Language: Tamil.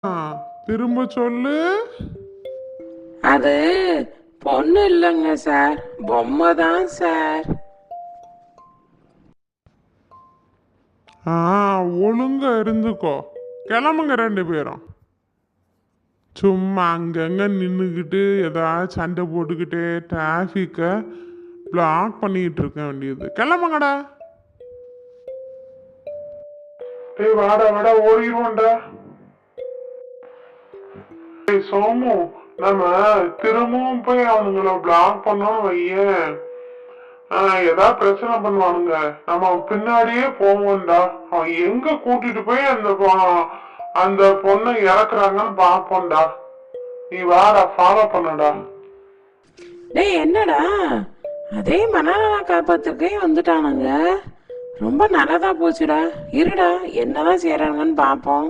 ஆ, திரும்ப சொல்லு. அது பொண்ணு இல்லைங்க சார், பொம்மை தான் சார். ஆ, ஒழுங்கா இருந்துக்கோ. கிளம்புங்க 2 பேரும். சும்மா அங்கங்க நின்றுக்கிட்டு ஏதாவது சண்டை போட்டுக்கிட்டு டிராஃபிக்கை பிளாக் பண்ணிக்கிட்டு இருக்க வேண்டியது. கிளம்புங்கடா. டேய் வாடா வாடா, ஓடிடுவோம்டா. டேய் சோமு, நம்ம திரும்பவும் போய் அவனுங்கள பிளாக் பண்ணோம்னு வையேன், ஏதாவது பிரச்சனை பண்ணுவானுங்க. நம்ம பின்னாடியே போவோம்டா. அவன் எங்க கூட்டிட்டு போய் அந்த பொண்ணை இறக்குறாங்கன்னு பாப்போம்டா. நீ வாடா, ஃபாலோ பண்ணுடா. டேய் என்னடா, அதே மனநல காப்பாத்துக்கே வந்துட்டானுங்க. ரொம்ப நல்லதா போச்சுடா. இருடா, என்னதான் செய்யறாங்கன்னு பார்ப்போம்.